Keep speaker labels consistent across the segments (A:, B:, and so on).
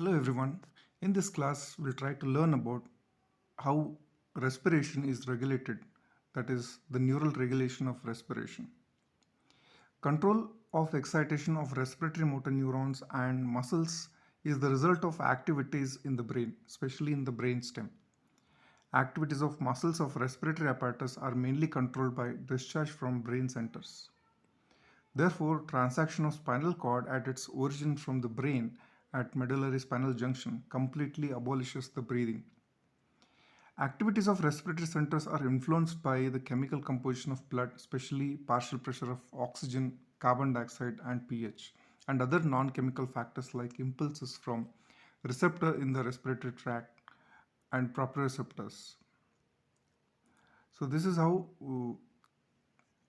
A: Hello everyone. In this class, we'll try to learn about how respiration is regulated, that is, the neural regulation of respiration. Control of excitation of respiratory motor neurons and muscles is the result of activities in the brain, especially in the brainstem. Activities of muscles of respiratory apparatus are mainly controlled by discharge from brain centers. Therefore, transection of spinal cord at its origin from the brain at medullary-spinal junction completely abolishes the breathing. Activities of respiratory centers are influenced by the chemical composition of blood, especially partial pressure of oxygen, carbon dioxide, and pH, and other non-chemical factors like impulses from receptor in the respiratory tract and proprioceptors. So this is how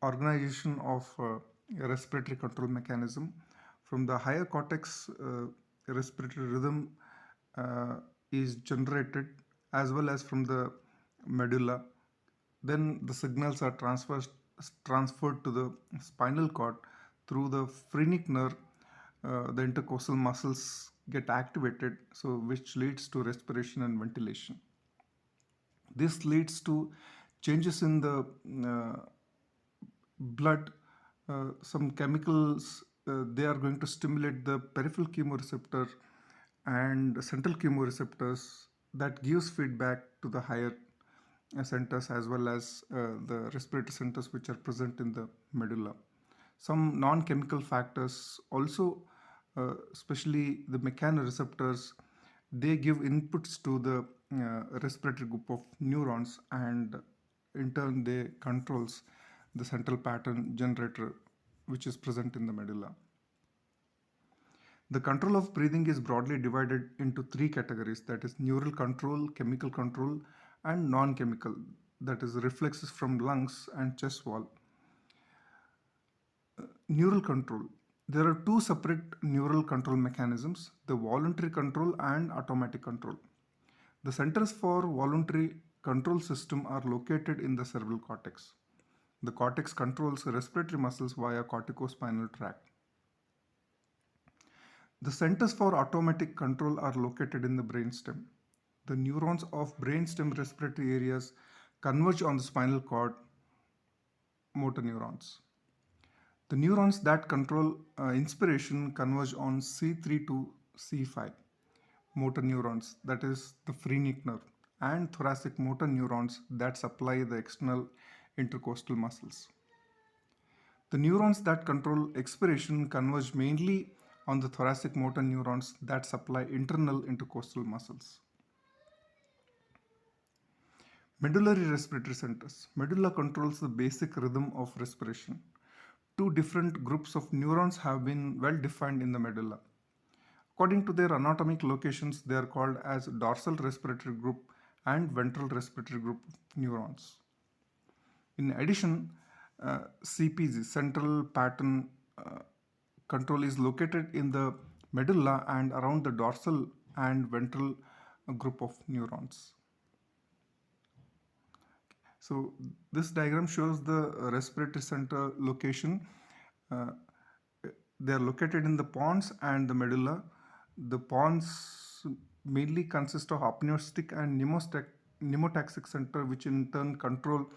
A: organization of a respiratory control mechanism. From the higher cortex, respiratory rhythm is generated, as well as from the medulla. Then the signals are transferred to the spinal cord through the phrenic nerve. The intercostal muscles get activated, so which leads to respiration and ventilation. This leads to changes in the blood. Some chemicals, they are going to stimulate the peripheral chemoreceptor and central chemoreceptors, that gives feedback to the higher centers, as well as the respiratory centers which are present in the medulla. Some non-chemical factors also, especially the mechanoreceptors, they give inputs to the respiratory group of neurons, and in turn they controls the central pattern generator which is present in the medulla. The control of breathing is broadly divided into three categories, that is neural control, chemical control, and non-chemical, that is reflexes from lungs and chest wall. Neural control. There are two separate neural control mechanisms, the voluntary control and automatic control. The centers for voluntary control system are located in the cerebral cortex. The cortex controls respiratory muscles via corticospinal tract. The centers for automatic control are located in the brainstem. The neurons of brainstem respiratory areas converge on the spinal cord motor neurons. The neurons that control inspiration converge on C3 to C5 motor neurons, that is the phrenic nerve, and thoracic motor neurons that supply the external intercostal muscles. The neurons that control expiration converge mainly on the thoracic motor neurons that supply internal intercostal muscles. Medullary respiratory centers. Medulla controls the basic rhythm of respiration. Two different groups of neurons have been well defined in the medulla. According to their anatomic locations, they are called as Dorsal Respiratory Group and Ventral Respiratory Group neurons. In addition, CPG, central pattern control, is located in the medulla and around the dorsal and ventral group of neurons. So this diagram shows the respiratory center location. They are located in the pons and the medulla. The pons mainly consist of apneustic and pneumotaxic center, which in turn control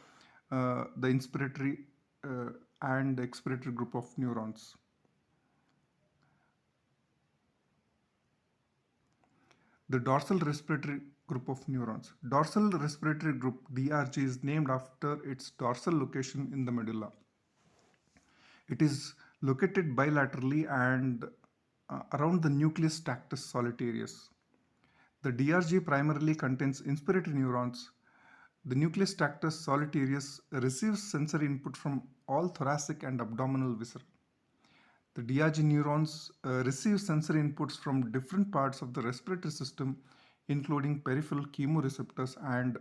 A: the inspiratory and expiratory group of neurons. The dorsal respiratory group of neurons. Dorsal respiratory group DRG is named after its dorsal location in the medulla. It is located bilaterally and around the nucleus tractus solitarius. The DRG primarily contains inspiratory neurons. The nucleus tractus solitarius receives sensory input from all thoracic and abdominal viscera. The DRG neurons receive sensory inputs from different parts of the respiratory system, including peripheral chemoreceptors and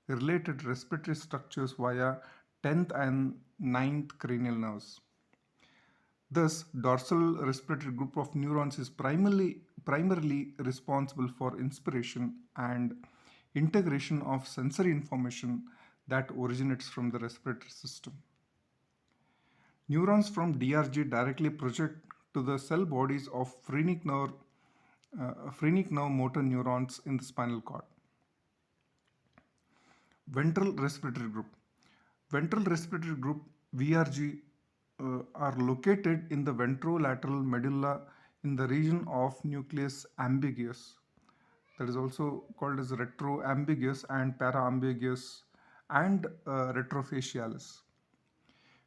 A: related respiratory structures via 10th and 9th cranial nerves. Thus, dorsal respiratory group of neurons is primarily responsible for inspiration and integration of sensory information that originates from the respiratory system. Neurons from DRG directly project to the cell bodies of phrenic nerve phrenic nerve motor neurons in the spinal cord. Ventral Respiratory Group. Ventral Respiratory Group VRG are located in the ventrolateral medulla in the region of nucleus ambiguous. That is also called as retroambiguous and paraambiguous and retrofacialis.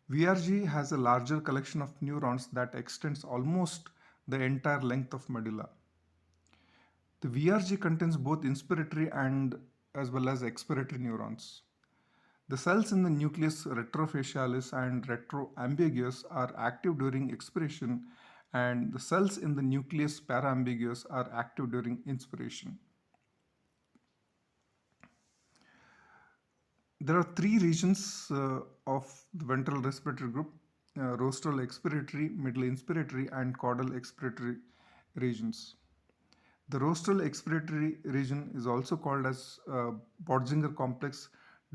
A: VRG has a larger collection of neurons that extends almost the entire length of medulla. The VRG contains both inspiratory and as well as expiratory neurons. The cells in the nucleus retrofacialis and retroambiguous are active during expiration, and the cells in the nucleus paraambiguous are active during inspiration. There are three regions of the ventral respiratory group: rostral expiratory, middle inspiratory, and caudal expiratory regions. The rostral expiratory region is also called as Botzinger complex,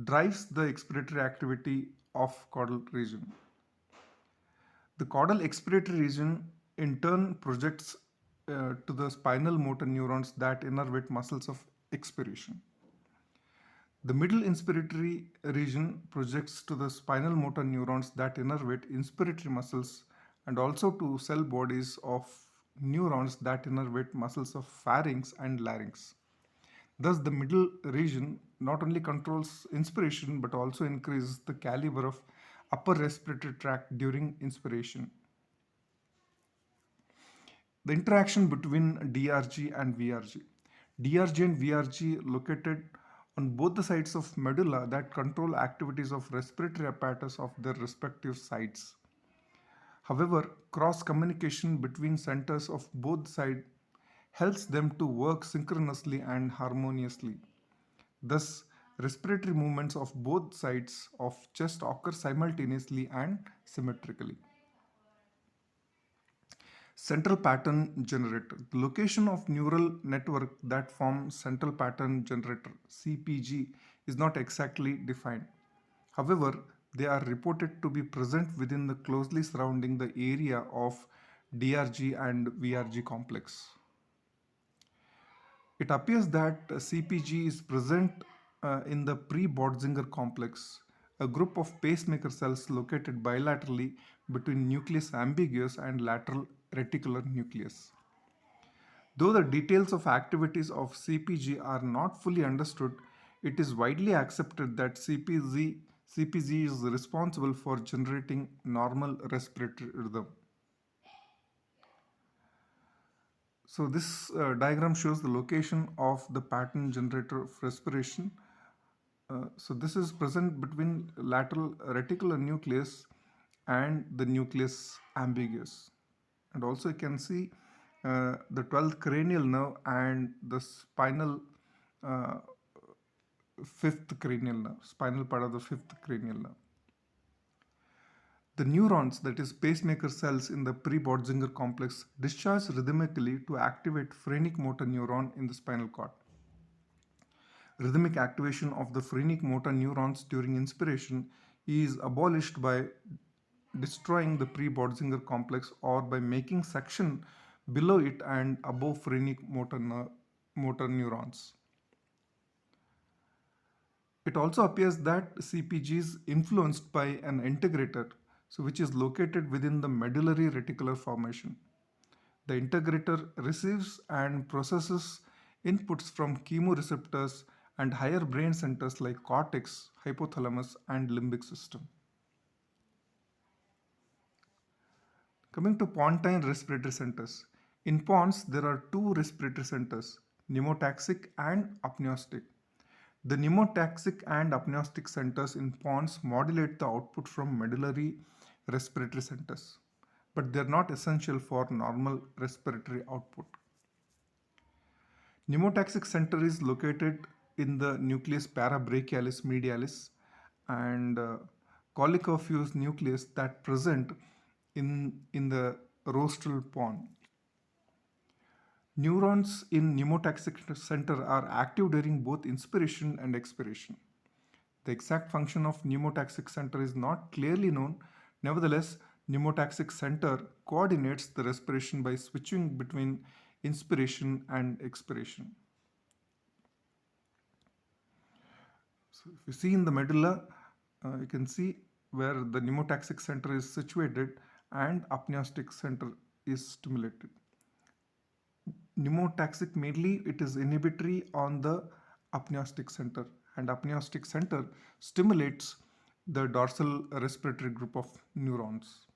A: drives the expiratory activity of caudal region. The caudal expiratory region in turn projects to the spinal motor neurons that innervate muscles of expiration. The middle inspiratory region projects to the spinal motor neurons that innervate inspiratory muscles and also to cell bodies of neurons that innervate muscles of pharynx and larynx. Thus, the middle region not only controls inspiration but also increases the caliber of upper respiratory tract during inspiration. The interaction between DRG and VRG. DRG and VRG located on both the sides of medulla that control activities of respiratory apparatus of their respective sides. However, cross communication between centers of both sides helps them to work synchronously and harmoniously. Thus, respiratory movements of both sides of chest occur simultaneously and symmetrically. Central pattern generator. The location of neural network that forms central pattern generator CPG is not exactly defined. However, they are reported to be present within the closely surrounding the area of DRG and VRG complex. It appears that CPG is present in the pre-Botzinger complex, a group of pacemaker cells located bilaterally between nucleus ambiguous and lateral reticular nucleus. Though the details of activities of CPG are not fully understood, it is widely accepted that CPG is responsible for generating normal respiratory rhythm. So this diagram shows the location of the pattern generator of respiration. So this is present between lateral reticular nucleus and the nucleus ambiguous. And also you can see the 12th cranial nerve and the spinal 5th cranial nerve, spinal part of the 5th cranial nerve. The neurons, that is pacemaker cells in the pre-Botzinger complex, discharge rhythmically to activate phrenic motor neuron in the spinal cord. Rhythmic activation of the phrenic motor neurons during inspiration is abolished by destroying the pre-Botzinger complex or by making section below it and above phrenic motor neurons. It also appears that CPG is influenced by an integrator, which is located within the medullary reticular formation. The integrator receives and processes inputs from chemoreceptors and higher brain centers like cortex, hypothalamus, and limbic system. Coming to pontine respiratory centers. In pons, there are two respiratory centers, pneumotaxic and apneustic. The pneumotaxic and apneustic centers in pons modulate the output from medullary respiratory centers, but they are not essential for normal respiratory output. Pneumotaxic center is located in the nucleus parabrachialis medialis and Kölliker-Fuse nucleus that present in the rostral pon. Neurons in pneumotaxic center are active during both inspiration and expiration. The exact function of pneumotaxic center is not clearly known. Nevertheless, pneumotaxic center coordinates the respiration by switching between inspiration and expiration. So if you see in the medulla, you can see where the pneumotaxic center is situated and apneustic center is stimulated. Pneumotaxic mainly it is inhibitory on the apneustic center, and apneustic center stimulates the dorsal respiratory group of neurons.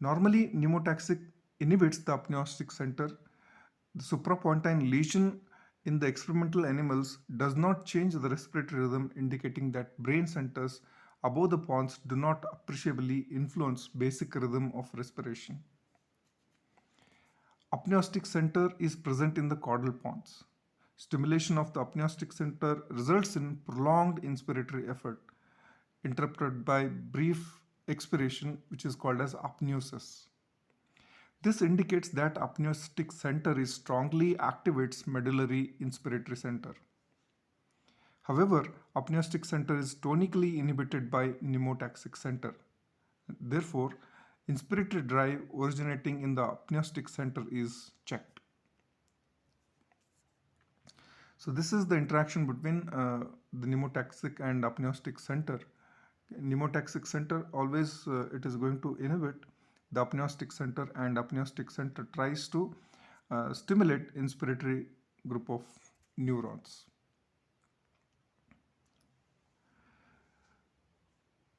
A: Normally, pneumotaxic inhibits the apneustic center. The suprapontine lesion in the experimental animals does not change the respiratory rhythm, indicating that brain centers above the pons do not appreciably influence basic rhythm of respiration. Apneustic center is present in the caudal pons. Stimulation of the apneustic center results in prolonged inspiratory effort, interrupted by brief expiration, which is called as apneusis. This indicates that apneustic center is strongly activates medullary inspiratory center. However, apneustic center is tonically inhibited by pneumotaxic center. Therefore, inspiratory drive originating in the apneustic center is checked. So this is the interaction between the pneumotaxic and apneustic center. Pneumotaxic center always it is going to inhibit the apneustic center, and apneustic center tries to stimulate inspiratory group of neurons.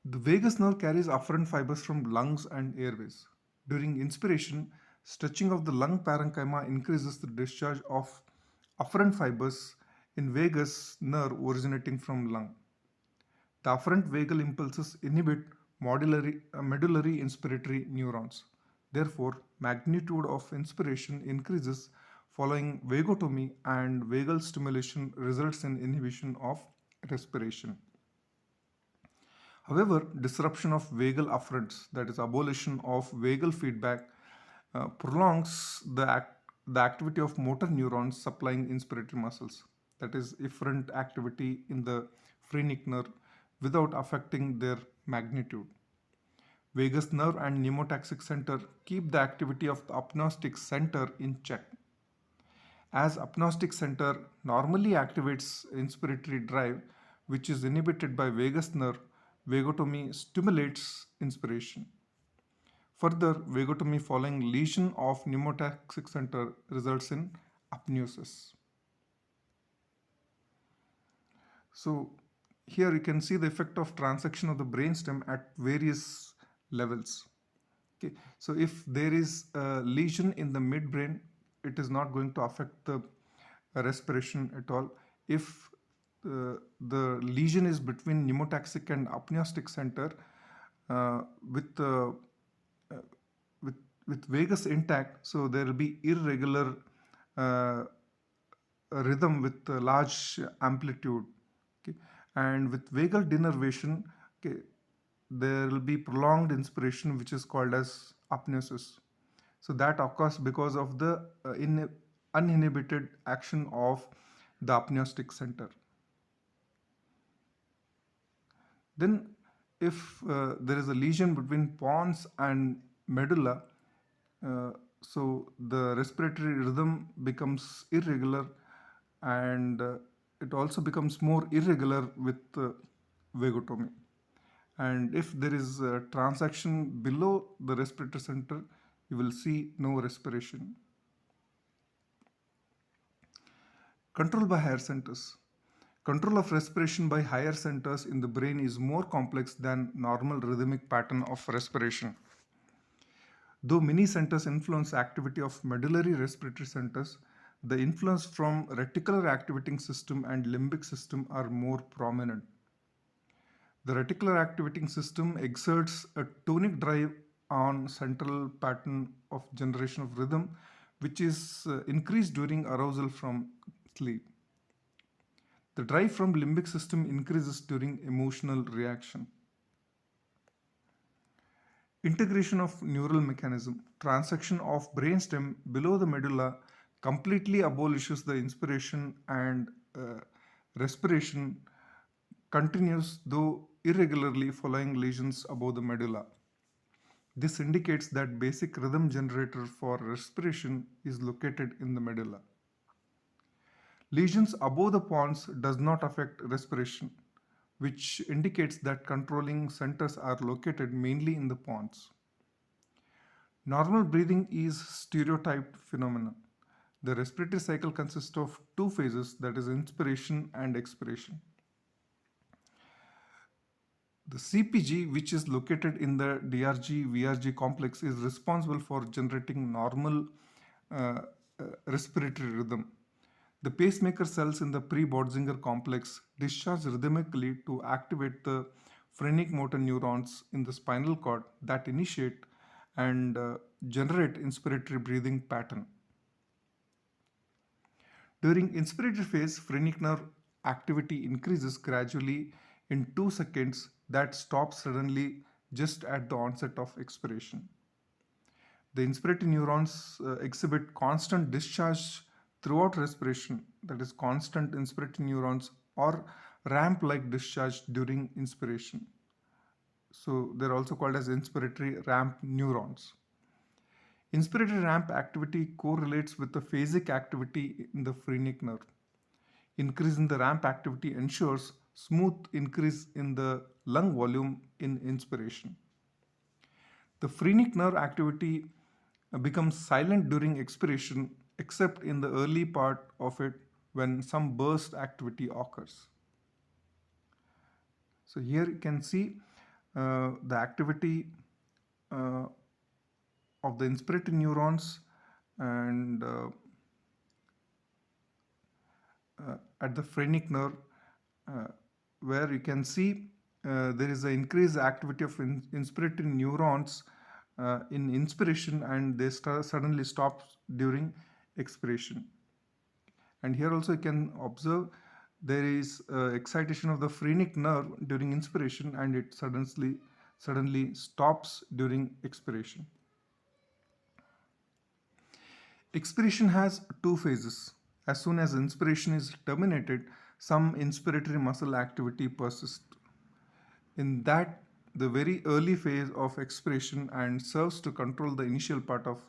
A: The vagus nerve carries afferent fibers from lungs and airways. During inspiration, stretching of the lung parenchyma increases the discharge of afferent fibers in vagus nerve originating from lung. The afferent vagal impulses inhibit medullary inspiratory neurons. Therefore, magnitude of inspiration increases following vagotomy, and vagal stimulation results in inhibition of respiration. However, disruption of vagal afferents, that is abolition of vagal feedback, prolongs the activity of motor neurons supplying inspiratory muscles, that is efferent activity in the phrenic nerve, without affecting their magnitude. Vagus nerve and pneumotaxic center keep the activity of the apneustic center in check. As apneustic center normally activates inspiratory drive, which is inhibited by vagus nerve, vagotomy stimulates inspiration. Further, vagotomy following lesion of pneumotaxic center results in apneusis. So here you can see the effect of transection of the brainstem at various levels. Okay, so if there is a lesion in the midbrain, it is not going to affect the respiration at all. If the lesion is between pneumotaxic and apneustic center, uh, with, uh, uh, with with vagus intact, so there will be irregular uh, rhythm with large amplitude. Okay, and with vagal denervation, okay, there will be prolonged inspiration, which is called as apneusis. So that occurs because of the uninhibited action of the apneustic center. Then, if there is a lesion between pons and medulla, uh, so the respiratory rhythm becomes irregular, and it also becomes more irregular with vagotomy. And if there is a transection below the respiratory center, you will see no respiration. Control by higher centers. Control of respiration by higher centers in the brain is more complex than normal rhythmic pattern of respiration. Though many centers influence activity of medullary respiratory centers, the influence from reticular activating system and limbic system are more prominent. The reticular activating system exerts a tonic drive on central pattern of generation of rhythm, which is increased during arousal from sleep. The drive from limbic system increases during emotional reaction. Integration of neural mechanism. Transection of brainstem below the medulla completely abolishes the inspiration, and respiration continues though irregularly following lesions above the medulla. This indicates that basic rhythm generator for respiration is located in the medulla. Lesions above the pons does not affect respiration, which indicates that controlling centers are located mainly in the pons. Normal breathing is stereotyped phenomenon. The respiratory cycle consists of two phases, that is inspiration and expiration. The CPG, which is located in the DRG VRG complex, is responsible for generating normal uh, respiratory rhythm. The pacemaker cells in the pre-Botzinger complex discharge rhythmically to activate the phrenic motor neurons in the spinal cord that initiate and generate inspiratory breathing pattern. During inspiratory phase, phrenic nerve activity increases gradually in 2 seconds that stops suddenly just at the onset of expiration. The inspiratory neurons exhibit constant discharge throughout respiration, that is, constant inspiratory neurons, or ramp like discharge during inspiration. So, they're also called as inspiratory ramp neurons. Inspiratory ramp activity correlates with the phasic activity in the phrenic nerve. Increase in the ramp activity ensures smooth increase in the lung volume in inspiration. The phrenic nerve activity becomes silent during expiration except in the early part of it when some burst activity occurs. So here you can see the activity uh, of the inspiratory neurons and at the phrenic nerve uh, where you can see there is an increased activity of inspiratory neurons in inspiration and they suddenly stop during expiration. And here also you can observe there is excitation of the phrenic nerve during inspiration and it suddenly stops during expiration. Expiration has two phases. As soon as inspiration is terminated, some inspiratory muscle activity persists. In that, the very early phase of expiration and serves to control the initial part of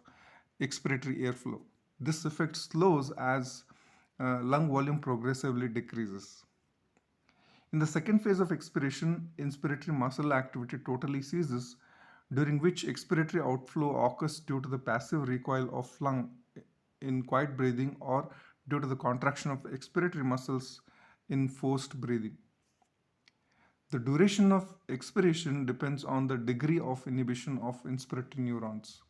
A: expiratory airflow. This effect slows as lung volume progressively decreases. In the second phase of expiration, inspiratory muscle activity totally ceases, during which expiratory outflow occurs due to the passive recoil of lung in quiet breathing or due to the contraction of expiratory muscles in forced breathing. The duration of expiration depends on the degree of inhibition of inspiratory neurons.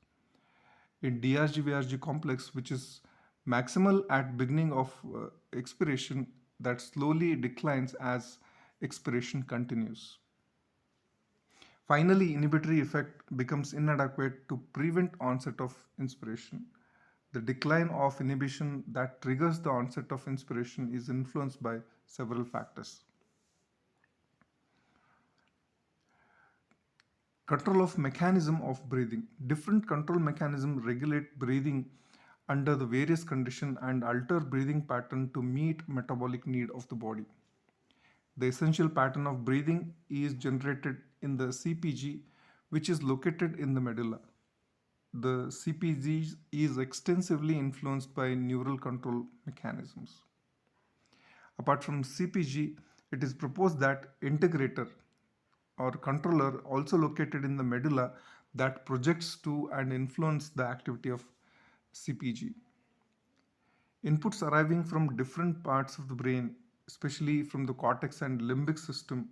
A: In DRG VRG complex, which is maximal at beginning of expiration, that slowly declines as expiration continues. Finally, inhibitory effect becomes inadequate to prevent onset of inspiration. The decline of inhibition that triggers the onset of inspiration is influenced by several factors. Control of mechanism of breathing. Different control mechanisms regulate breathing under the various conditions and alter breathing pattern to meet metabolic need of the body. The essential pattern of breathing is generated in the CPG, which is located in the medulla. The CPG is extensively influenced by neural control mechanisms. Apart from CPG, it is proposed that integrator or controller also located in the medulla that projects to and influence the activity of CPG. Inputs arriving from different parts of the brain, especially from the cortex and limbic system,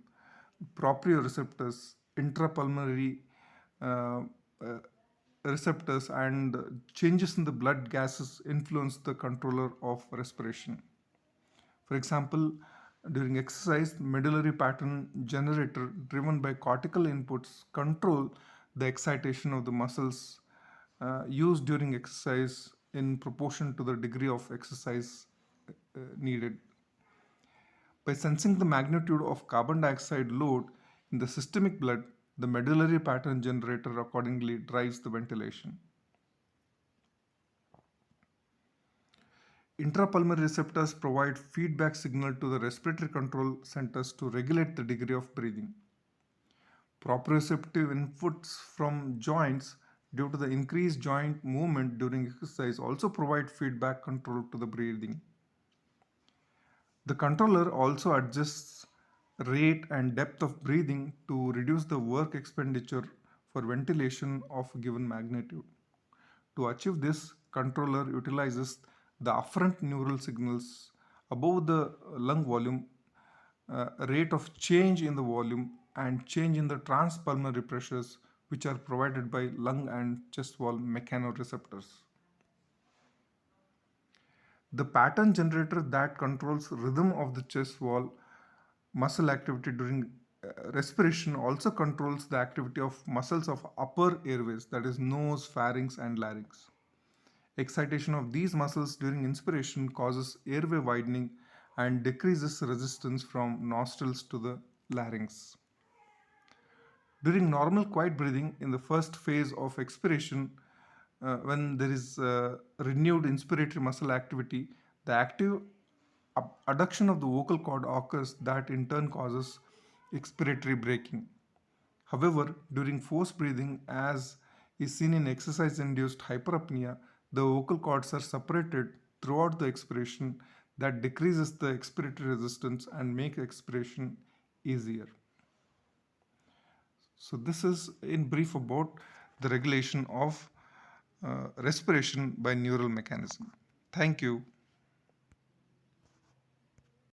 A: proprioceptors, intrapulmonary uh, uh, receptors, and changes in the blood gases influence the controller of respiration. For example, during exercise, medullary pattern generator driven by cortical inputs control the excitation of the muscles used during exercise in proportion to the degree of exercise needed. By sensing the magnitude of carbon dioxide load in the systemic blood, the medullary pattern generator accordingly drives the ventilation. Intrapulmonary receptors provide feedback signal to the respiratory control centers to regulate the degree of breathing. Proprioceptive inputs from joints due to the increased joint movement during exercise also provide feedback control to the breathing. The controller also adjusts rate and depth of breathing to reduce the work expenditure for ventilation of a given magnitude. To achieve this, controller utilizes the afferent neural signals above the lung volume, rate of change in the volume, and change in the transpulmonary pressures which are provided by lung and chest wall mechanoreceptors. The pattern generator that controls rhythm of the chest wall muscle activity during respiration also controls the activity of muscles of upper airways, that is nose, pharynx and larynx. Excitation of these muscles during inspiration causes airway widening and decreases resistance from nostrils to the larynx. During normal quiet breathing, in the first phase of expiration, when there is renewed inspiratory muscle activity, the active adduction of the vocal cord occurs that in turn causes expiratory braking. However, during forced breathing, as is seen in exercise induced hyperapnea, the vocal cords are separated throughout the expiration that decreases the expiratory resistance and makes expiration easier. So, this is in brief about the regulation of respiration by neural mechanism. Thank you.